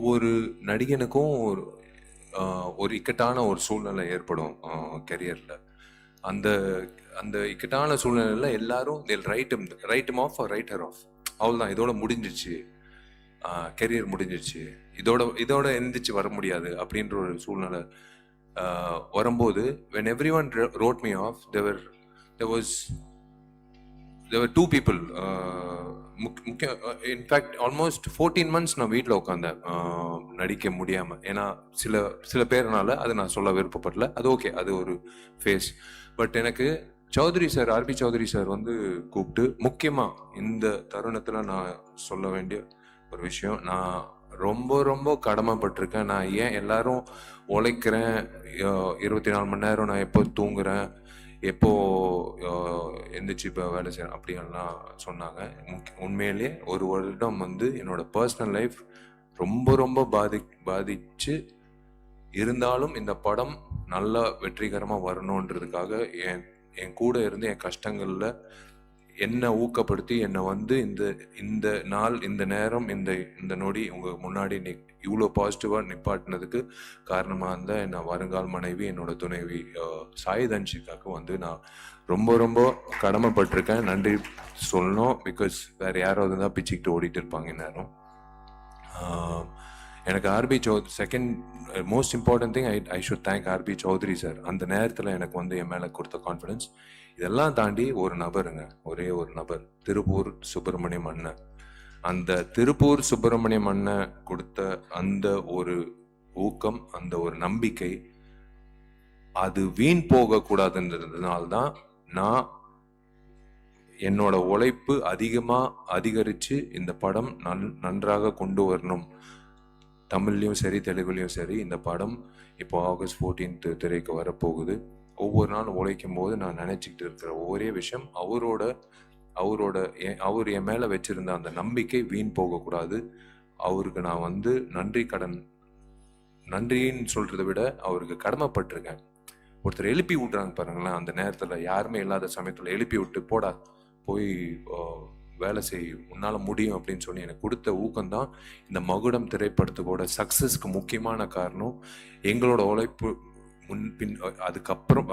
ஒவ்வொரு நடிகனுக்கும் ஒரு இக்கட்டான ஒரு சூழ்நிலை ஏற்படும் கெரியரில். அந்த அந்த இக்கட்டான சூழ்நிலையில் எல்லாரும் write off write her off, அவ்வளோதான், இதோட முடிஞ்சிச்சு, கெரியர் முடிஞ்சிச்சு, இதோட எந்திரிச்சு வர முடியாது அப்படின்ற ஒரு சூழ்நிலை வரும்போது, when everyone wrote me off, there were two people. முக்கிய இன்ஃபேக்ட் ஆல்மோஸ்ட் 14 months நான் வீட்டில் உட்காந்தேன் நடிக்க முடியாமல். ஏன்னா சில பேர்னால அது நான் சொல்ல விருப்பப்படல. அது ஓகே, அது ஒரு ஃபேஸ். பட் எனக்கு ஆர்பி சௌத்ரி சார் வந்து கூப்பிட்டு, முக்கியமாக இந்த தருணத்தில் நான் சொல்ல வேண்டிய ஒரு விஷயம், நான் ரொம்ப ரொம்ப கடமைப்பட்டிருக்கேன். நான் ஏன் எல்லாரும் உழைக்கிறேன், 24 மணி நேரம் நான் எப்போ தூங்குறேன், எப்போ எந்திரிச்சு இப்போ வேலை செய்யறேன் அப்படின்லாம் சொன்னாங்க. உண்மையிலேயே ஒரு வருடம் வந்து என்னோட பர்சனல் லைஃப் ரொம்ப ரொம்ப பாதிச்சு இருந்தாலும் இந்த படம் நல்லா வெற்றிகரமாக வரணுன்றதுக்காக என் கூட இருந்து என் கஷ்டங்களில் என்னை ஊக்கப்படுத்தி என்னை வந்து இந்த நாள், இந்த நேரம், இந்த நொடி உங்கள் முன்னாடி இவ்வளோ பாசிட்டிவாக நிப்பாட்டினதுக்கு காரணமாக இருந்தால் என்னை வருங்கால் மனைவி, என்னோட துணைவி சாய் தன்ஷிகாவுக்கு வந்து நான் ரொம்ப ரொம்ப கடமைப்பட்டிருக்கேன். நன்றி சொல்லணும். பிகாஸ் வேறு யாராவது தான் பிச்சுக்கிட்டு ஓடிட்டு இருப்பாங்க நேரம். எனக்கு RB second most important thing, I should thank RB Chowdhury sir. அந்த நேரத்தில் எனக்கு வந்து என் மேலே கொடுத்த கான்ஃபிடன்ஸ். இதெல்லாம் தாண்டி ஒரு நபருங்க, ஒரே ஒரு நபர், திருப்பூர் சுப்பிரமணியம் அண்ணன். அந்த திருப்பூர் சுப்பிரமணியம் அண்ணன் கொடுத்த அந்த ஒரு ஊக்கம், அந்த ஒரு நம்பிக்கை, அது வீண் போகக்கூடாதுன்றதுனால்தான் நான் என்னோட உழைப்பு அதிகரித்து இந்த படம் நன்றாக கொண்டு வரணும். தமிழ்லையும் சரி, தெலுங்குலையும் சரி, இந்த படம் இப்போ ஆகஸ்ட் 14th திரைக்கு வரப்போகுது. ஒவ்வொரு நாளும் உழைக்கும் போது நான் நினைச்சிக்கிட்டு இருக்கிற ஒரே விஷயம், அவர் என் மேல வச்சிருந்த அந்த நம்பிக்கை வீண் போகக்கூடாது. அவருக்கு நான் வந்து நன்றின்னு சொல்றதை விட அவருக்கு கடமைப்பட்டிருக்கேன். ஒருத்தர் எழுப்பி விட்றாங்க பாருங்களேன், அந்த நேரத்துல யாருமே இல்லாத சமயத்துல எழுப்பி விட்டு, போடா போய் வேலை செய், உன்னால முடியும் அப்படின்னு சொல்லி எனக்கு கொடுத்த ஊக்கம்தான் இந்த மகுடம் திரைப்படத்துக்கோட சக்சஸ்க்கு முக்கியமான காரணம். எங்களோட உழைப்பு முன்பின் அதுக்கப்புறம்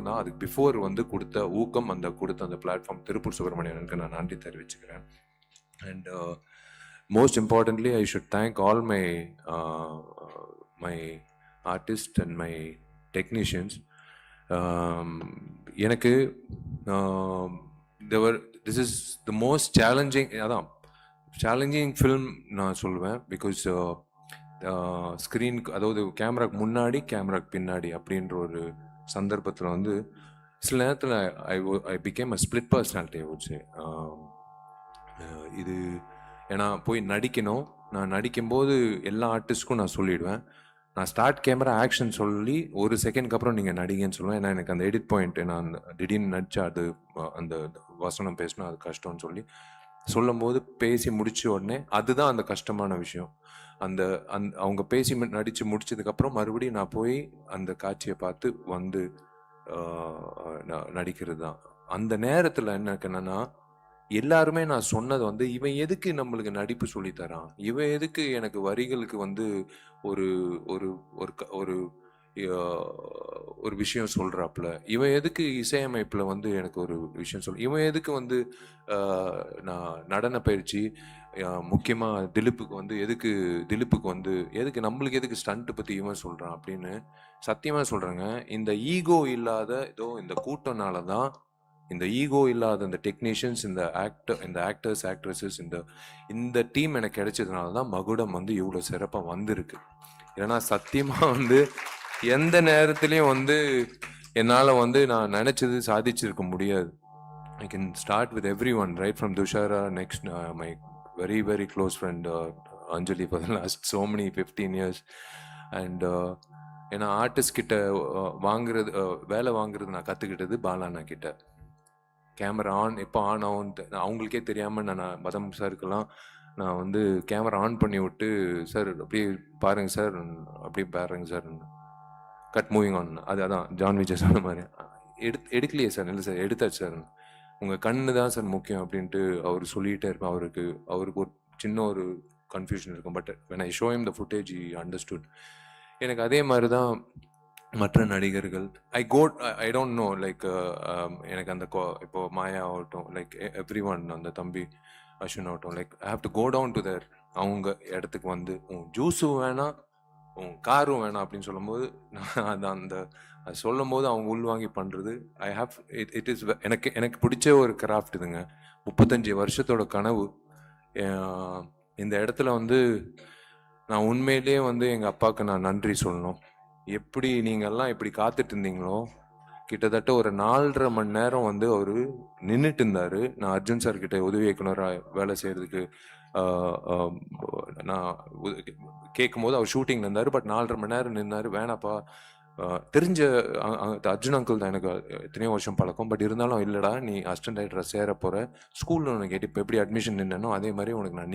தான், அதுக்கு பிஃபோர் வந்து கொடுத்த ஊக்கம், கொடுத்த அந்த பிளாட்ஃபார்ம் திருப்பூர் சுப்பிரமணியனுக்கு நான் நன்றி தெரிவிச்சுக்கிறேன். And most importantly I should thank all my artist and my technicians. எனக்கு this is the most challenging film நான் சொல்லுவேன். பிகாஸ் ஸ்க்ரீனுக்கு, அதாவது கேமராக்கு முன்னாடி கேமராக்கு பின்னாடி அப்படின்ற ஒரு சந்தர்ப்பத்தில் வந்து சில நேரத்தில் I became a split personality ஆச்சு. இது ஏன்னா போய் நடிக்கணும். நான் நடிக்கும்போது எல்லா ஆர்டிஸ்ட்க்கும் நான் சொல்லிவிடுவேன், நான் ஸ்டார்ட் கேமரா ஆக்ஷன் சொல்லி ஒரு செகண்ட்க்கு அப்புறம் நீங்கள் நடிங்கன்னு சொல்லுவேன். ஏன்னா எனக்கு அந்த எடிட் பாயிண்ட், நான் திடீர்னு நடிச்சா அது அந்த வசனம் பேசினா அது கஷ்டம்னு சொல்லும் போது பேசி முடிச்ச உடனே அதுதான் அந்த கஷ்டமான விஷயம். அவங்க பேசி நடித்து முடிச்சதுக்கப்புறம் மறுபடியும் நான் போய் அந்த காட்சியை பார்த்து வந்து நடிக்கிறது தான். அந்த நேரத்தில் என்னன்னா, எல்லாருமே நான் சொன்னது வந்து, இவன் எதுக்கு நம்மளுக்கு நடிப்பு சொல்லித்தரான், இவன் எதுக்கு எனக்கு வரிகளுக்கு வந்து ஒரு ஒரு ஒரு ஒரு விஷயம் சொல்றாப்புல, இவன் எதுக்கு இசையமைப்புல வந்து எனக்கு ஒரு விஷயம் இவன் எதுக்கு வந்து நான் நடன பயிற்சி, முக்கியமா திலீப்புக்கு வந்து எதுக்கு நம்மளுக்கு எதுக்கு ஸ்டண்ட் பத்தி இவன் சொல்றான் அப்படின்னு சத்தியமா சொல்றேங்க. இந்த ஈகோ இல்லாத இந்த கூட்டம்னாலதான், இந்த ஈகோ இல்லாத இந்த டெக்னீஷியன்ஸ், இந்த ஆக்டர்ஸ் ஆக்ட்ரஸஸ், இந்த டீம் எனக்கு கிடைச்சதுனால தான் மகுடம் வந்து இவ்வளோ சிறப்பாக வந்திருக்கு. ஏன்னா சத்தியமா வந்து எந்த நேரத்துலையும் வந்து என்னால் வந்து நான் நினைச்சது சாதிச்சிருக்க முடியாது. I can start with everyone, right from Dushara, next my very very close friend Anjali for the last so many 15 years. And ஏன்னா ஆர்டிஸ்ட் கிட்ட வேலை வாங்குறது நான் கற்றுக்கிட்டது பாலாண்ணா கிட்ட. கேமரா எப்போ ஆன் ஆகும் அவங்களுக்கே தெரியாமல் நான் பதம் சாருக்கெல்லாம் நான் வந்து கேமரா ஆன் பண்ணி விட்டு, சார் அப்படியே பாருங்க சார், அப்படியே பாருங்க சார், கட் மூவிங் ஆன், அதான் ஜான் விஜய் சொன்ன மாதிரி, எடுக்கலையே சார், இல்லை சார் எடுத்தாச்சு சார், உங்கள் கண்ணு தான் சார் முக்கியம் அப்படின்ட்டு அவர் சொல்லிகிட்டே இருப்பேன். அவருக்கு ஒரு சின்ன ஒரு கன்ஃபியூஷன் இருக்கும். But when I show him the footage he understood. எனக்கு அதே மாதிரி தான் மற்ற நடிகர்கள். ஐ டோன்ட் நோ லைக் எனக்கு அந்த இப்போ மாயா ஆகட்டும், லைக் எவ்ரி ஒன், அந்த தம்பி அஸ்வின் ஆகட்டும், like I have to go down to their அவங்க இடத்துக்கு வந்து உன் ஜூஸும் வேணாம் உன் காரும் வேணாம் அப்படின்னு சொல்லும்போது நான் அந்த அது சொல்லும் போது அவங்க உள்வாங்கி பண்ணுறது ஐ ஹாவ் இட் இஸ் எனக்கு பிடிச்ச ஒரு கிராஃப்ட் இதுங்க. 35 வருஷத்தோட கனவு. இந்த இடத்துல வந்து நான் உண்மையிலேயே வந்து எங்கள் அப்பாவுக்கு நான் நன்றி சொல்லணும். எப்படி நீங்கள்லாம் இப்படி காத்துட்டு இருந்தீங்களோ, கிட்டத்தட்ட ஒரு 4.5 மணி நேரம் வந்து அவர் நின்றுட்டு இருந்தார். நான் அர்ஜுன் சார் கிட்ட உதவி இயக்குனராக வேலை செய்கிறதுக்கு நான் கேட்கும் போது அவர் ஷூட்டிங்கில் இருந்தார். பட் 4.5 மணி நேரம் நின்னார். வேணாப்பா, தெரிஞ்ச அர்ஜுன் அங்கிள் தான், எனக்கு எத்தனையோ வருஷம் பழக்கம். பட் இருந்தாலும் இல்லைடா, நீ அசிஸ்டன்ட் டைரக்டராக சேர போகிற, ஸ்கூலில் உனக்கு கேட்டு இப்போ எப்படி அட்மிஷன் நின்னனோ அதே மாதிரி உனக்கு நான்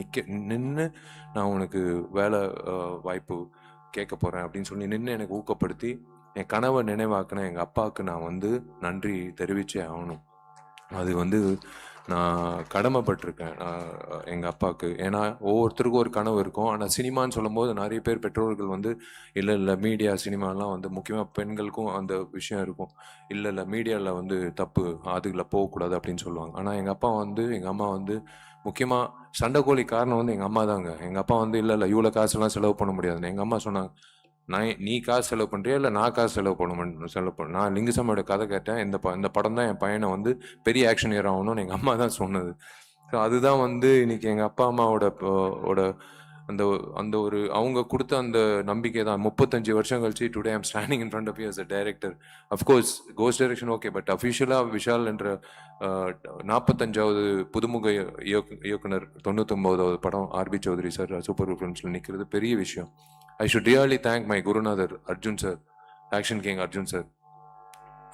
நின்று நான் உனக்கு வேலை வாய்ப்பு கேட்க போகிறேன் அப்படின்னு சொல்லி நின்று எனக்கு ஊக்கப்படுத்தி என் கனவை நினைவாக்கின எங்கள் அப்பாவுக்கு நான் வந்து நன்றி தெரிவித்தே ஆகணும். அது வந்து நான் கடமைப்பட்டிருக்கேன் எங்கள் அப்பாவுக்கு. ஏன்னா ஒவ்வொருத்தருக்கும் ஒரு கனவு இருக்கும். ஆனால் சினிமான்னு சொல்லும் போது நிறைய பேர் பெற்றோர்கள் வந்து இல்லை மீடியா சினிமாலாம் வந்து முக்கியமாக பெண்களுக்கும் அந்த விஷயம் இருக்கும். இல்லை மீடியாவில் வந்து தப்பு, அதுக்குள்ள போகக்கூடாது அப்படின்னு சொல்லுவாங்க. ஆனால் எங்கள் அப்பா வந்து எங்கள் அம்மா வந்து முக்கியமாக சண்டைக்கோழி காரணம் வந்து எங்கள் அம்மா தாங்க. எங்கள் அப்பா வந்து இல்லை இவ்வளோ காசுலாம் செலவு பண்ண முடியாதுன்னு எங்கள் அம்மா சொன்னாங்க. நீ காசு செலவு பண்ணுறியா இல்லை நான் காசு செலவு பண்ண நான் லிங்குசாமியோட கதை கேட்டேன். இந்த படம் தான் என் பையனை வந்து பெரிய ஆக்ஷன் ஹீரோ ஆகணும்னு எங்கள் அம்மா தான் சொன்னது. ஸோ அதுதான் வந்து இன்னைக்கு எங்கள் அப்பா அம்மாவோட அந்த அந்த ஒரு அவங்க கொடுத்த அந்த நம்பிக்கை தான் 35 வருஷம் கழிச்சு today I'm standing in front of you as a director. Of course ghost direction okay, but அஃபிஷியலாக விஷால் என்ற 45வது புதுமுக இயக்குனர் 99வது படம் ஆர்பி சௌத்ரி சார் சூப்பர் ஃபிலிம்ஸில் நிற்கிறது பெரிய விஷயம். I should really thank my குருநாதர் Arjun sir, action king Arjun sir.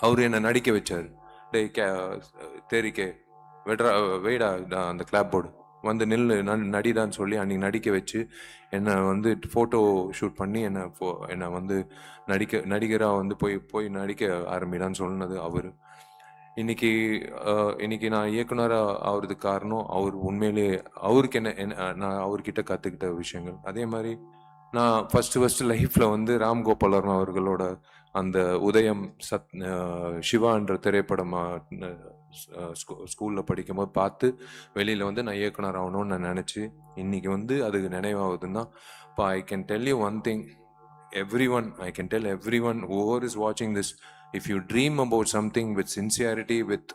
அவர் என்னை நடிக்க வச்சார். தேரிக்கே வெய்டா அந்த கிளாப் போர்டு வந்து நடிதான்னு சொல்லி அன்றைக்கி நடிக்க வச்சு என்னை வந்து ஃபோட்டோ ஷூட் பண்ணி என்னை வந்து நடிகராக வந்து போய் நடிக்க ஆரம்பிடான்னு சொன்னது அவர். இன்னைக்கு நான் இயக்குனராக ஆகிறதுக்கு காரணம் அவர். உண்மையிலே அவருக்கு நான் அவர்கிட்ட கற்றுக்கிட்ட விஷயங்கள். அதே மாதிரி நான் ஃபஸ்ட்டு லைஃப்பில் வந்து ராம்கோபால் அவர்களோட அந்த உதயம் சிவான்ற திரைப்படம் ஸ்கூலில் படிக்கும்போது பார்த்து வெளியில் வந்து நான் இயக்குனர் ஆகணும்னு நான் நினச்சி இன்றைக்கி வந்து அதுக்கு நினைவாகுதுன்னா இப்போ I can tell you one thing, I can tell everyone whoever is watching this, if you dream about something with sincerity, with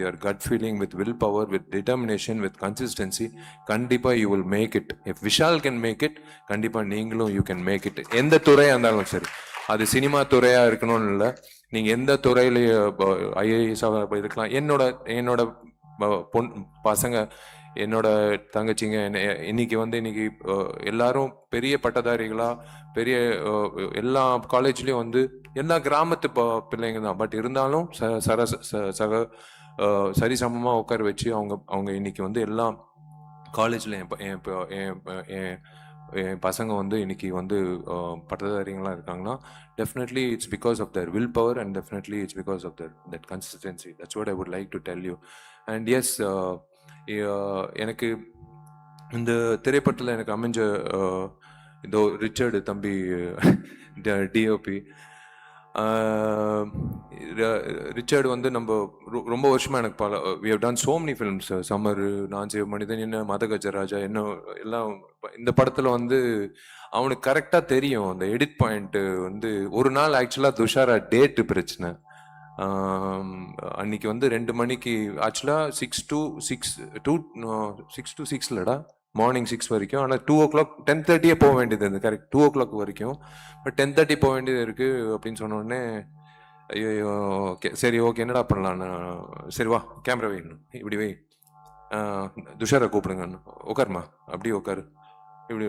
your gut feeling, with willpower, with determination, with consistency, kandipa you will make it. If Vishal can make it, kandipa நீங்களும் you can make it. எந்த துறையா இருந்தாலும் சரி, அது cinema துறையா இருக்கணும்னு இல்லை, நீங்க எந்த துறையில ஐஏஎஸ்ஸாக இருக்கலாம். என்னோட பசங்க, என்னோட தங்கச்சிங்க இன்னைக்கு எல்லாரும் பெரிய பட்டதாரிகளா, பெரிய எல்லா காலேஜ்லயும் வந்து எல்லா கிராமத்து பிள்ளைங்க தான். பட் இருந்தாலும் சரிசமமா உட்கார வச்சு அவங்க இன்னைக்கு வந்து எல்லா காலேஜ்ல என் பசங்க வந்து இன்னைக்கு வந்து பட்டதாரிகளாக இருக்காங்கன்னா definitely it's because of their will power and definitely it's because of that consistency. That's what I would like to tell you. And yes, எனக்கு இந்த திரைப்படத்தில் எனக்கு அமைஞ்ச இதோ ரிச்சர்டு தம்பி டிஓபி ரிச்சர்டு வந்து நம்ம ரொம்ப வருஷமாக எனக்கு we have done so many films. சம்மர், நான் சேவ் மனிதன், என்ன மதகஜராஜா, என்ன எல்லாம். இந்த படத்தில் வந்து அவனுக்கு கரெக்டாக தெரியும் அந்த எடிட் பாயிண்ட்டு. வந்து ஒரு நாள் ஆக்சுவலாக துஷாரா டேட்டு பிரச்சனை. அன்னைக்கு வந்து 2 மணிக்கு ஆக்சுவலாக 6 to 6 இல்லடா, மார்னிங் 6 வரைக்கும். ஆனால் 2 o'clock 10:30 போக வேண்டியது இருந்து, கரெக்ட் 2 o'clock வரைக்கும். பட் 10:30 போக வேண்டியது இருக்குது அப்படின்னு சொன்னோடனே ஐயோ ஓகே சரி ஓகே என்னடா பண்ணலான்னு, சரி வா கேமரா வைக்கணும், இப்படி வை, துஷாரை கூப்பிடுங்க, உட்காருமா அப்படியே உட்காரு, இப்படி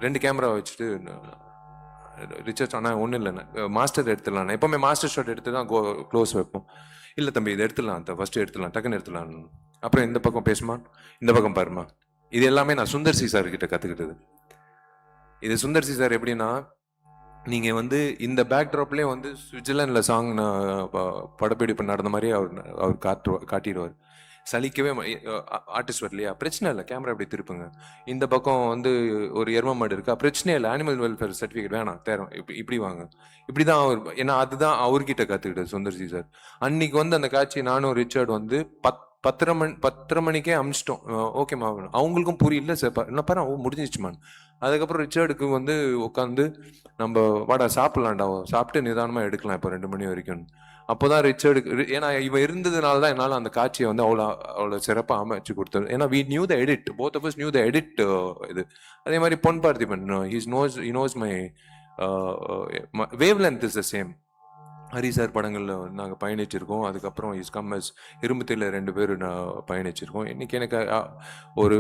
2 கேமரா வச்சுட்டு ரிச்சர்ட் ஆனால் ஒன்றும் இல்லைண்ணா மாஸ்டர் எடுத்துடலாம், எப்போவுமே மாஸ்டர் ஷாட் எடுத்து தான் க்ளோஸ் வைப்போம். இல்லை தம்பி இதை எடுத்துடலாம், ஃபஸ்ட்டு எடுத்துடலாம், டக்குன்னு எடுத்துடலாம், அப்புறம் இந்த பக்கம் பேசுமா, இந்த பக்கம் பாருமா. இது எல்லாமே நான் சுந்தர் சி சார் கிட்ட கற்றுக்கிட்டது. இது சுந்தர் சி சார் எப்படின்னா, நீங்கள் வந்து இந்த பேக்ட்ராப்லேயே வந்து சுவிட்சர்லாண்டில் சாங் படப்பிடிப்பு நடந்த மாதிரி அவர் காட்டிடுவார். சலிக்கவே ஆர்டிஸ்ட் வரலையா, பிரச்சனை இல்லை, கேமரா இப்படி திருப்புங்க. இந்த பக்கம் வந்து ஒரு எரும மாடு இருக்கா, பிரச்சனை இல்லை, அனிமல் வெல்ஃபேர் சர்டிஃபிகேட் வேணாம் தேரும், இப்படி வாங்க. இப்படிதான் அவர், ஏன்னா அதுதான் அவர்கிட்ட கத்துக்கிட்டது சுந்தர்சி சார். அன்னைக்கு வந்து அந்த காட்சி நானும் ரிச்சர்ட் வந்து 10:30 மணிக்கே அமிச்சிட்டோம். ஓகேம்மா, அவங்களுக்கும் புரியல சார், என்ன பாரு முடிஞ்சிச்சுமான். அதுக்கப்புறம் ரிச்சர்டுக்கு வந்து உட்காந்து நம்ம வாடா சாப்பிடலாம்டா, சாப்பிட்டு நிதானமா எடுக்கலாம் இப்போ 2 மணி வரைக்கும். அப்போதான் ரிச்சர்டுக்கு, ஏன்னா இவன் இருந்ததுனால தான் என்னால் அந்த காட்சியை வந்து அவ்வளோ சிறப்பாக அமைச்சு கொடுத்தது. ஏன்னா we knew the edit, both of us knew the edit. இது அதே மாதிரி Pon Parthiban, he knows my wavelength is the same. Hari sir படங்களில் நாங்கள் பயணிச்சிருக்கோம். அதுக்கப்புறம் இஸ் கம் அஸ் இரும்புத்தில 2 பேர் பயணிச்சிருக்கோம். இன்னைக்கு எனக்கு ஒரு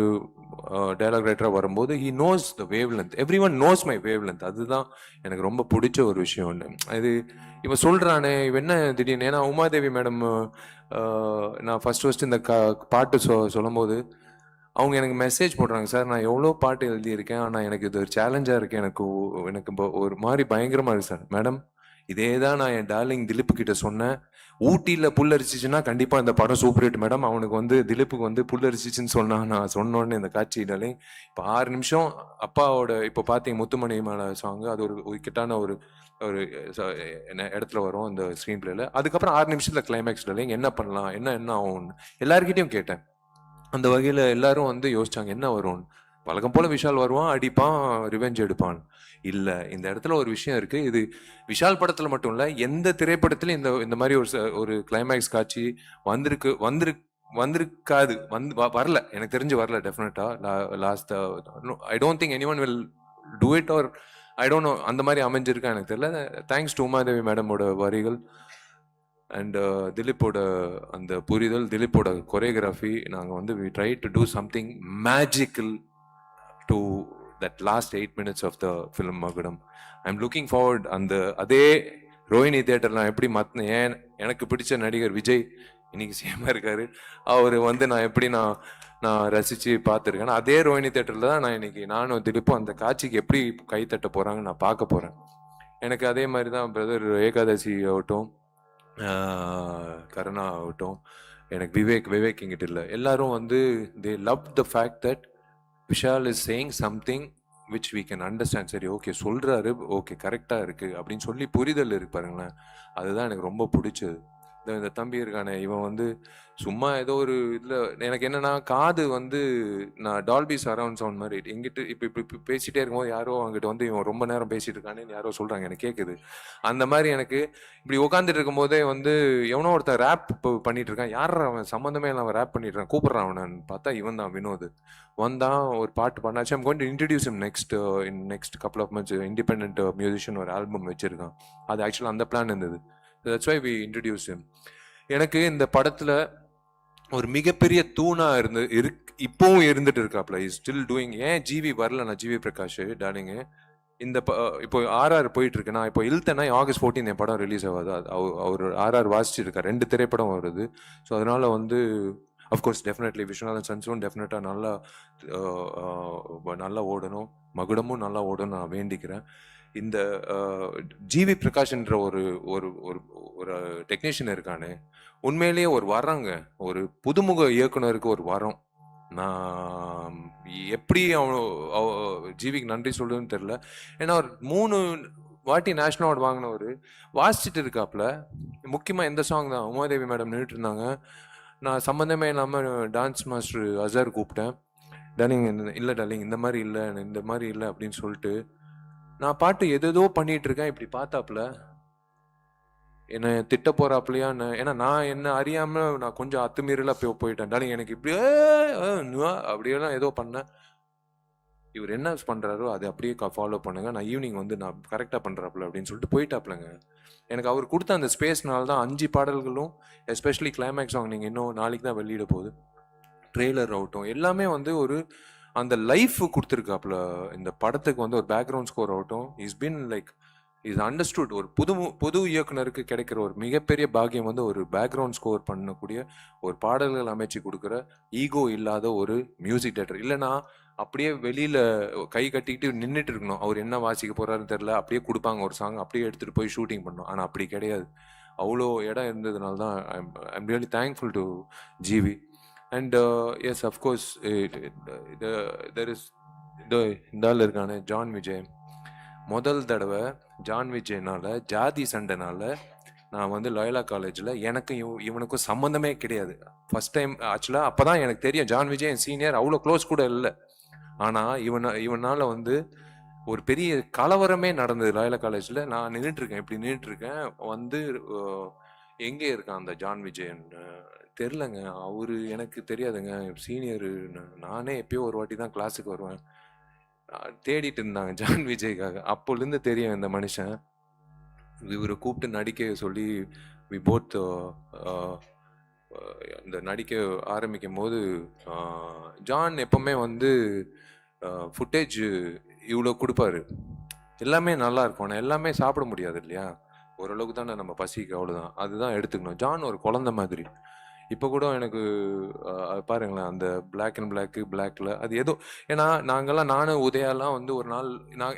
டைலாக் ரைட்டராக வரும்போது he knows the wave length, every one knows my wave length. அதுதான் எனக்கு ரொம்ப பிடிச்ச ஒரு விஷயம் ஒன்று. இது இவன் சொல்கிறானே, இவன் என்ன திடீர்னு, ஏன்னா உமாதேவி மேடம் நான் ஃபர்ஸ்ட் இந்த பாட்டு சொல்லும் போது அவங்க எனக்கு மெசேஜ் போடுறாங்க, சார் நான் எவ்வளோ பாட்டு எழுதியிருக்கேன், ஆனால் எனக்கு இது ஒரு சேலஞ்சாக இருக்குது, எனக்கு ஒரு மாதிரி பயங்கரமாக இருக்குது சார். மேடம், இதே தான் நான் என் டார்லிங் திலீப் கிட்ட சொன்னேன். ஊட்டியில் புல்லரிச்சிச்சுன்னா கண்டிப்பாக இந்த படம் சூப்பர் ஹிட் மேடம். அவனுக்கு வந்து திலீப்புக்கு வந்து புல்லரிச்சிச்சுன்னு நான் சொன்னோன்னு இந்த காட்சி டார்லிங் இப்போ 6 நிமிஷம் அப்பாவோட, இப்போ பார்த்தீங்க முத்துமணி மேலே சாங், அது ஒரு கிட்டான ஒரு இடத்துல வரும் அந்த ஸ்க்ரீன் பிளேல. அதுக்கப்புறம் 6 நிமிஷத்தில் கிளைமேக்ஸ் டார்லிங், என்ன பண்ணலாம், என்ன ஆகும் எல்லார்கிட்டையும் கேட்டேன். அந்த வகையில் எல்லாரும் வந்து யோசிச்சாங்க என்ன வரும்னு. வழக்கம் போல விஷால் வருவான், அடிப்பான், ரிவெஞ்ச் எடுப்பான். இல்லை, இந்த இடத்துல ஒரு விஷயம் இருக்கு. இது விஷால் படத்துல மட்டும் இல்லை, எந்த திரைப்படத்திலும் இந்த மாதிரி ஒரு கிளைமேக்ஸ் காட்சி வந்திருக்காது, வரல, எனக்கு தெரிஞ்சு வரல. டெஃபினட்டா last I don't think anyone will do it, or I don't know அந்த மாதிரி அமைஞ்சிருக்கா எனக்கு தெரியல. தேங்க்ஸ் டு உமாதேவி மேடமோட வரிகள் அண்ட் திலீப்போட அந்த புரிதல், திலீப்போட கொரியோகிராஃபி. நாங்கள் வந்து we try to do something magical to that last 8 minutes of the film Magudam. I am looking forward. அதே ரோஹிணி தியேட்டர்லாம் எப்படி ஏன் எனக்கு பிடிச்ச நடிகர் விஜய் இன்னைக்கு சேமா இருக்காரு, அவர் வந்து நான் எப்படி நான் ரசித்து பார்த்துருக்கேன். அதே ரோஹிணி தேட்டரில் தான் நான் இன்னைக்கு நானும் திலீப்பும் அந்த காட்சிக்கு எப்படி கை தட்ட போகிறாங்கன்னு நான் பார்க்க போகிறேன். எனக்கு அதே மாதிரி தான் பிரதர் ஏகாதசி ஆகட்டும், கருணா ஆகட்டும், எனக்கு விவேக் இங்கிட்ட இல்லை, எல்லாரும் வந்து they love the fact that Vishal is saying something which we can understand. சரி, ஓகே சொல்கிறாரு, ஓகே கரெக்டாக இருக்குது அப்படின்னு சொல்லி புரிதல் இருக்கு பாருங்களேன். அதுதான் எனக்கு ரொம்ப பிடிச்சது. இந்த தம்பி இருக்கானே, இவன் வந்து சும்மா ஏதோ ஒரு இதில் எனக்கு என்னன்னா, காது வந்து நான் டால்பி சரவுண்ட் சவுண்ட் மாதிரி எங்கிட்ட இப்போ பேசிகிட்டே இருக்கும்போது யாரோ அங்கிட்ட வந்து இவன் ரொம்ப நேரம் பேசிகிட்டு இருக்கானேன்னு யாரோ சொல்கிறாங்க, எனக்கு கேட்குது. அந்த மாதிரி எனக்கு இப்படி உட்காந்துட்டு இருக்கும்போதே வந்து எவனோ ஒருத்தன் ரேப் பண்ணிட்டு இருக்கான், யார் அவன் சம்மந்தமே இல்லை, அவன் ரேப் பண்ணிட்டு இருக்கான், கூப்பிட்றான் அவனு பார்த்தா இவன் தான் வினோத். வந்தான், ஒரு பாட்டு பண்ணாச்சு. I'm going to introduce him next couple of months. Independent musician ஒரு ஆல்பம் வச்சிருக்கான். அது ஆக்சுவலாக அந்த பிளான் இருந்தது. That's why we introduce him. எனக்கு இந்த படத்துல ஒரு மிகப்பெரிய தூணா இப்பவும் இருந்துட்டு இருக்காப்ல, இஸ் ஸ்டில் டூயிங். ஏன் ஜிவி வரல, நான் ஜிவி பிரகாஷ் டார்லிங் இந்த இப்போ RR போயிட்டு இருக்கு. நான் இப்போ இழுத்தேன்னா August 14 என் படம் ரிலீஸ் ஆகாது. அவர் RR வாசிச்சிருக்கார், 2 திரைப்படம் வருது. ஸோ அதனால வந்து அஃப்கோர்ஸ் டெஃபினெட்லி விஸ்வநாதன் சன்ஸும் டெஃபினட்டாக நல்லா ஓடணும், மகுடமும் நல்லா ஓடணும் நான் வேண்டிக்கிறேன். இந்த ஜிவி பிரகாஷ்ன்ற ஒரு ஒரு ஒரு டெக்னீஷியன் இருக்கானே, உண்மையிலேயே ஒரு வரங்க, ஒரு புதுமுக இயக்குனருக்கு ஒரு வரம். நான் எப்படி ஜிவிக்கு நன்றி சொல்லுன்னு தெரியல. ஏன்னா ஒரு 3 வாட்டி நேஷனல் அவார்டு வாங்கினவர் வாசிச்சுட்டு இருக்காப்புல. முக்கியமாக எந்த சாங் தான், உமாதேவி மேடம் நின்றுட்டு இருந்தாங்க, நான் சம்மந்தமே இல்லாமல் டான்ஸ் மாஸ்டர் அசர் கூப்பிட்டேன். டார்லிங் இல்லை டார்லிங், இந்த மாதிரி இல்லை அப்படின்னு சொல்லிட்டு நான் பாட்டு எதோ பண்ணிட்டு இருக்கேன். இப்படி பார்த்தாப்புல என்னை திட்ட போறாப்புலையா, ஏன்னா நான் என்ன அறியாம நான் கொஞ்சம் அத்துமீறலா போயிட்டேன். டார்லிங் எனக்கு இப்படி அப்படியெல்லாம் ஏதோ பண்ணேன். இவர் என்ன பண்றாரோ அதை அப்படியே ஃபாலோ பண்ணுங்க, நான் ஈவினிங் வந்து நான் கரெக்டா பண்றாப்புல அப்படின்னு சொல்லிட்டு போயிட்டாப்புலங்க. எனக்கு அவர் கொடுத்த அந்த ஸ்பேஸ்னால தான் 5 பாடல்களும், எஸ்பெஷலி கிளைமேக்ஸ் சாங், நீங்கள் இன்னும் நாளைக்கு தான் வெளியிட போகுது, ட்ரெய்லர் ஆகட்டும், எல்லாமே வந்து ஒரு அந்த லைஃப் கொடுத்துருக்காப்புல. இந்த படத்துக்கு வந்து ஒரு பேக்ரவுண்ட் ஸ்கோர் ஆகட்டும், is been like is understood. ஒரு புது இயக்குனருக்கு கிடைக்கிற ஒரு மிகப்பெரிய பாக்கியம் வந்து ஒரு பேக்ரவுண்ட் ஸ்கோர் பண்ணக்கூடிய, ஒரு பாடல்கள் அமைச்சு கொடுக்குற ஈகோ இல்லாத ஒரு மியூசிக் டைரக்டர். இல்லைன்னா அப்படியே வெளியில கை கட்டிக்கிட்டு நின்றுட்டு இருக்கணும், அவர் என்ன வாசிக்க போறாருன்னு தெரியல, அப்படியே கொடுப்பாங்க ஒரு சாங், அப்படியே எடுத்துட்டு போய் ஷூட்டிங் பண்ணோம். ஆனால் அப்படி கிடையாது, அவ்வளோ இடம் இருந்ததுனால தான் I'm really thankful to GV. And yes of course there is இந்த ஆள் இருக்கானே ஜான் விஜய். முதல் தடவை ஜான் விஜய்னால ஜாதி சண்டைனால நான் வந்து லயோலா காலேஜில் எனக்கும் இவனுக்கும் சம்மந்தமே கிடையாது. ஃபர்ஸ்ட் டைம் ஆக்சுவலாக அப்போ தான் எனக்கு தெரியும் ஜான் விஜய் என் சீனியர், அவ்வளோ க்ளோஸ் கூட இல்லை. ஆனால் இவனால் வந்து ஒரு பெரிய கலவரமே நடந்தது லயோலா காலேஜில். நான் நின்றுட்டுருக்கேன், இப்படி நின்றுட்டுருக்கேன். வந்து எங்கே இருக்கான் அந்த ஜான் விஜயன் தெரிலங்க, அவரு எனக்கு தெரியாதுங்க, சீனியரு. நானே எப்பயோ ஒரு வாட்டி தான் கிளாஸுக்கு வருவேன். தேடிட்டு இருந்தாங்க ஜான் விஜய்க்காக. அப்போலேருந்து தெரியும் இந்த மனுஷன். இவரை கூப்பிட்டு நடிக்க சொல்லி வி போத் அந்த நடிக்க ஆரம்பிக்கும் போது ஜான் எப்பவுமே வந்து ஃபுட்டேஜ் இவ்வளோ கொடுப்பாரு, எல்லாமே நல்லா இருக்கும். ஆனால் எல்லாமே சாப்பிட முடியாது இல்லையா, ஓரளவுக்கு தானே நம்ம பசிக்கு, அவ்வளோதான். அதுதான் எடுத்துக்கணும். ஜான் ஒரு குழந்தை மாதிரி. இப்போ கூட எனக்கு பாருங்களேன் அந்த பிளாக் அண்ட் பிளாக்ல அது ஏதோ, ஏன்னா நாங்கள்லாம் நானும் உதயாலாம் வந்து ஒரு நாள்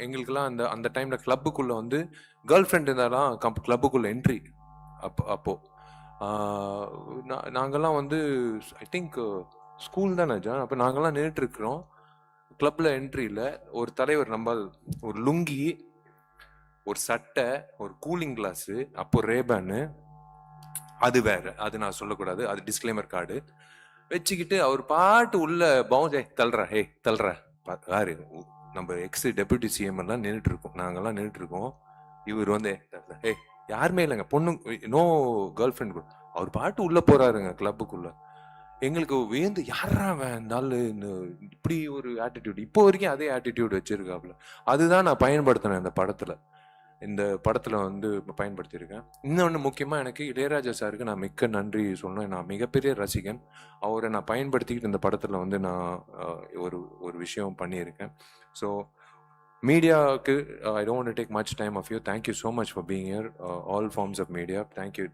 எங்களுக்கெல்லாம் அந்த டைமில் கிளப்புக்குள்ளே வந்து கேர்ள் ஃப்ரெண்ட் இருந்தாலாம் கிளப்புக்குள்ளே என்ட்ரி. அப்போது நாங்கள்லாம் வந்து ஐ திங்க் ஸ்கூல் தானே ஜான். அப்போ நாங்கள்லாம் நின்றுட்டுருக்குறோம் கிளப்பில். என்ட்ரியில் ஒரு தலைவர் நம்பால் ஒரு லுங்கி, ஒரு சட்டை, ஒரு கூலிங் கிளாஸு, அப்போ ரேபேனு, அது வேற, அது நான் சொல்லக்கூடாது, அது டிஸ்க்ளைமர் கார்டு வச்சுக்கிட்டு அவர் பாட்டு உள்ள பவுன்ஸ் தள்ளுற யாரு நம்ம எக்ஸ் டெபுட்டி சிஎம் எல்லாம் நின்றுட்டு இருக்கோம், நாங்கெல்லாம் நின்றுட்டு இருக்கோம். இவர் வந்து யாருமே இல்லைங்க, பொண்ணு, நோ கேர்ள் ஃப்ரெண்ட் கூட. அவர் பாட்டு உள்ள போறாருங்க கிளப்புக்குள்ள. எங்களுக்கு வேந்து யாரா வேண்டாலும் இப்படி ஒரு ஆட்டிடியூட், இப்போ வரைக்கும் அதே ஆட்டிடியூட் வச்சிருக்காப்புல. அதுதான் நான் பயன்படுத்தினேன் இந்த படத்தில் வந்து பயன்படுத்தியிருக்கேன். இன்னொன்று முக்கியமாக எனக்கு இளையராஜா சாருக்கு நான் மிக்க நன்றி சொல்லணும். நான் மிகப்பெரிய ரசிகன். அவரை நான் பயன்படுத்திக்கிட்டு இந்த படத்தில் வந்து நான் ஒரு விஷயம் பண்ணியிருக்கேன். ஸோ மீடியாவுக்கு I don't want to take much time of you. Thank you so much for being here, all forms of media. Thank you,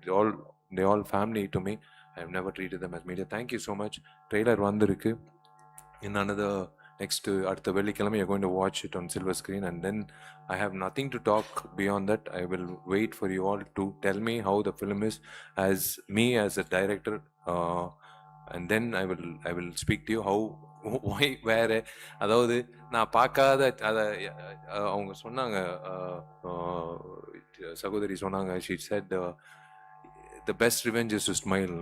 they all family to me. I have never treated them as media. Thank you so much. Trailer வந்திருக்கு. In another next அடுத்த வெள்ளிக்கிழமை you're going to watch it on silver screen, and then I have nothing to talk beyond that. I will wait for you all to tell me how the film is as me as a director, and then I will speak to you how why where. அதாவது நான் பார்க்காத அதை அவங்க சொன்னாங்க, சகோதரி சொன்னாங்க, she said the best revenge is to smile.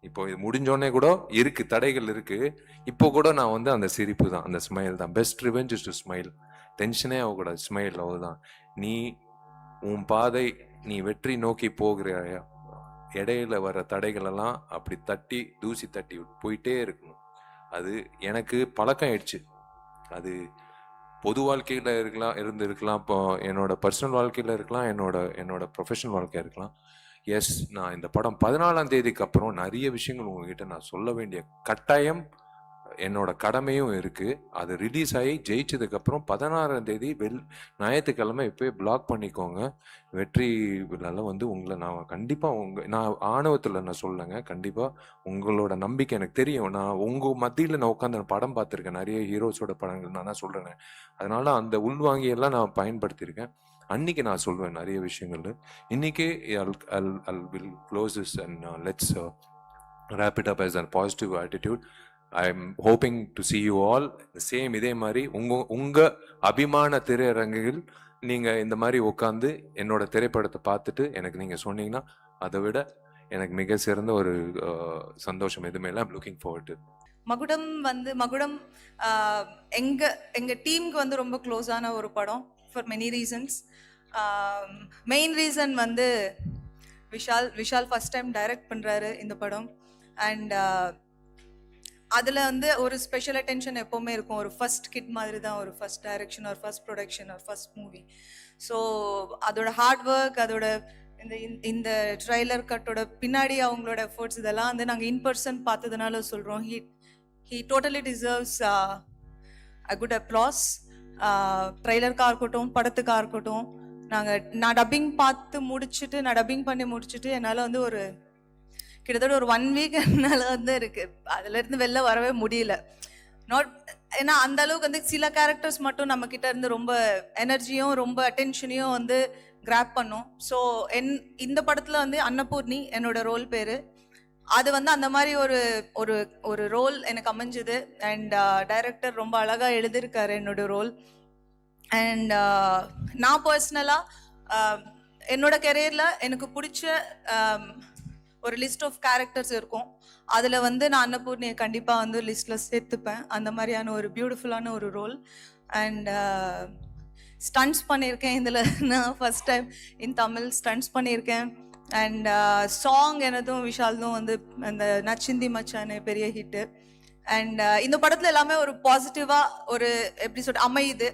இப்போ இது முடிஞ்சோடனே கூட இருக்கு, தடைகள் இருக்கு, இப்போ கூட நான் வந்து அந்த சிரிப்பு தான், அந்த ஸ்மைல் தான். Best revenge is to smile. டென்ஷனே ஆகக்கூடாது, ஸ்மைல், அவ்வளோதான். நீ உன் பாதை, நீ வெற்றி நோக்கி போகிற இடையில வர தடைகளெல்லாம் அப்படி தட்டி தூசி தட்டி போயிட்டே இருக்கணும். அது எனக்கு பழக்கம் ஆயிடுச்சு. அது பொது வாழ்க்கையில் இருக்கலாம், இப்போ என்னோட பர்சனல் வாழ்க்கையில் இருக்கலாம், என்னோட ப்ரொஃபஷனல் வாழ்க்கையாக இருக்கலாம். எஸ், நான் இந்த படம் 14ஆம் தேதிக்கு அப்புறம் நிறைய விஷயங்கள் உங்ககிட்ட நான் சொல்ல வேண்டிய கட்டாயம், என்னோட கடமையும் இருக்கு. அது ரிலீஸ் ஆகி ஜெயிச்சதுக்கப்புறம் 16ஆம் தேதி ஞாயிற்றுக்கிழமை இப்போயே பிளாக் பண்ணிக்கோங்க. வெற்றி விழால வந்து உங்களை நான் கண்டிப்பாக நான் ஆணவத்தில் நான் சொல்லலைங்க, கண்டிப்பாக உங்களோட நம்பிக்கை எனக்கு தெரியும். நான் உங்கள் மத்தியில் நான் உட்காந்து படம் பார்த்துருக்கேன், நிறைய ஹீரோஸோட படங்கள் நான் தான் சொல்கிறேன். அதனால அந்த உள்வாங்கியெல்லாம் நான் பயன்படுத்தியிருக்கேன். அன்னைக்கு நான் சொல்வேன் நிறைய விஷயங்கள். இன்னைக்கு I'll will close this and let's wrap it up as a positive attitude. I'm hoping to see you all the same. இதே மாதிரி உங்க அபிமான திரையரங்குகள் நீங்க இந்த மாதிரி உட்காந்து என்னோட திரைப்படத்தை பார்த்துட்டு எனக்கு நீங்க சொன்னீங்கன்னா அதை விட எனக்கு மிக சிறந்த ஒரு சந்தோஷம் எதுவுமே இல்லை. I'm looking forward to. மகுடம் எங்க டீமுக்கு வந்து ரொம்ப க்ளோஸான ஒரு படம் for many reasons. Main reason வந்து விஷால் ஃபர்ஸ்ட் டைம் டைரக்ட் பண்ணுறாரு இந்த படம். அண்ட் அதில் வந்து ஒரு ஸ்பெஷல் அட்டென்ஷன் எப்போவுமே இருக்கும். ஒரு ஃபர்ஸ்ட் கிட் மாதிரி தான், ஒரு ஃபர்ஸ்ட் டைரக்ஷன், ஒரு ஃபர்ஸ்ட் ப்ரொடக்ஷன், ஒரு ஃபர்ஸ்ட் மூவி. ஸோ அதோட ஹார்ட் ஒர்க், அதோட இந்த ட்ரைலர் கட்டோட பின்னாடி அவங்களோட எஃபர்ட்ஸ் இதெல்லாம் வந்து நாங்கள் இன் பர்சன் பார்த்ததுனால சொல்கிறோம். he totally deserves a good applause. ட்ரைலருக்காக இருக்கட்டும், படத்துக்காக இருக்கட்டும். நான் டப்பிங் பண்ணி முடிச்சுட்டு என்னால் வந்து கிட்டத்தட்ட ஒரு 1 வீக் என்னால் வந்து இருக்கு, அதுலேருந்து வெளில வரவே முடியல. ஏன்னா அந்த அளவுக்கு வந்து சில கேரக்டர்ஸ் மட்டும் நம்ம கிட்ட இருந்து ரொம்ப எனர்ஜியும் ரொம்ப அட்டென்ஷனையும் வந்து கிராப் பண்ணும். ஸோ இந்த படத்தில் வந்து அன்னபூர்ணி என்னோட ரோல் பேர். அது வந்து அந்த மாதிரி ஒரு ஒரு ஒரு ரோல் எனக்கு அமைஞ்சுது. அண்ட் டைரக்டர் ரொம்ப அழகா எழுதியிருக்காரு என்னோட ரோல். அண்ட் நான் பர்சனலாக என்னோட கெரியரில் எனக்கு பிடிச்ச ஒரு லிஸ்ட் ஆஃப் கேரக்டர்ஸ் இருக்கும். அதில் வந்து நான் அன்னபூர்ணியை கண்டிப்பாக வந்து லிஸ்ட்டில் சேர்த்துப்பேன். அந்த மாதிரியான ஒரு பியூட்டிஃபுல்லான ஒரு ரோல். அண்ட் ஸ்டண்ட்ஸ் பண்ணியிருக்கேன் இதில். நான் first time in Tamil stunts பண்ணியிருக்கேன். அண்ட் சாங் எனதும் விஷால்தும் வந்து அந்த நச்சிந்தி மச்சானே பெரிய ஹிட்டு. அண்ட் இந்த படத்தில் எல்லாமே ஒரு பாசிட்டிவாக ஒரு எப்படி சொல்ற அமையுது.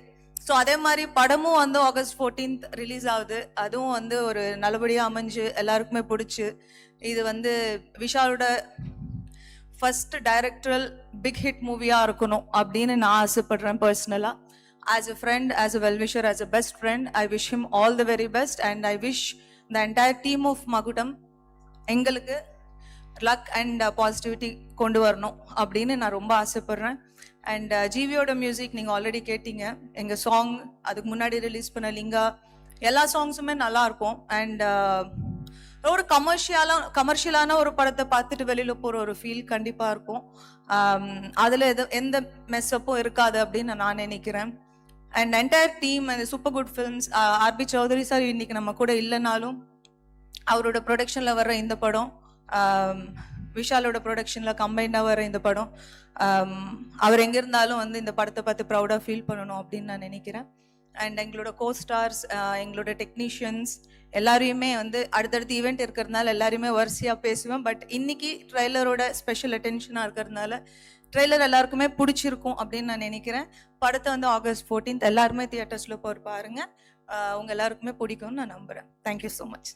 ஸோ அதே மாதிரி படமும் வந்து ஆகஸ்ட் 14th ரிலீஸ் ஆகுது. அதுவும் வந்து ஒரு நல்லபடியாக அமைஞ்சு எல்லாருக்குமே பிடிச்சி, இது வந்து விஷாலோட ஃபர்ஸ்ட் டைரக்டரல் பிக் ஹிட் மூவியாக இருக்கணும் அப்படின்னு நான் ஆசைப்படுறேன் பர்சனலாக. As a friend, as a wellwisher, as a best friend, I wish him all the very best. And I wish the entire team of Magudam எங்களுக்கு லக் அண்ட் பாசிட்டிவிட்டி கொண்டு வரணும் அப்படின்னு நான் ரொம்ப ஆசைப்படுறேன். அண்ட் ஜிவியோட மியூசிக் நீங்கள் ஆல்ரெடி கேட்டீங்க. எங்கள் சாங் அதுக்கு முன்னாடி ரிலீஸ் பண்ண லிங்கா எல்லா சாங்ஸுமே நல்லா இருக்கும். அண்ட் ஒரு கமர்ஷியலான ஒரு படத்தை பார்த்துட்டு வெளியில் போகிற ஒரு ஃபீல் கண்டிப்பாக இருக்கும். அதில் எந்த மெஸ்அப்பும் இருக்காது அப்படின்னு நான் நினைக்கிறேன். அண்ட் என்டையர் டீம் அந்த super good films, RB Choudary sir இன்னைக்கு நம்ம கூட இல்லைனாலும் அவரோட ப்ரொடக்ஷனில் வர்ற இந்த படம், விஷாலோட ப்ரொடக்ஷனில் கம்பைண்டாக வர இந்த படம், அவர் எங்கே இருந்தாலும் வந்து இந்த படத்தை பார்த்து ப்ரௌடாக ஃபீல் பண்ணணும் அப்படின்னு நான் நினைக்கிறேன். அண்ட் எங்களோட கோஸ்டார்ஸ், எங்களோட டெக்னீஷியன்ஸ் எல்லாரையுமே வந்து அடுத்தடுத்து ஈவெண்ட் இருக்கிறதுனால எல்லாரையுமே வரிசையாக பேசுவேன். பட் இன்னைக்கு ட்ரெய்லரோட ஸ்பெஷல் அட்டென்ஷனாக இருக்கிறதுனால ட்ரெய்லர் எல்லாருக்குமே பிடிச்சிருக்கும் அப்படின்னு நான் நினைக்கிறேன். படத்தை வந்து ஆகஸ்ட் 14th எல்லாருமே தியேட்டர்ஸில் போய் பாருங்க. உங்கள் எல்லாருக்குமே பிடிக்கும்னு நான் நம்புகிறேன். Thank you so much.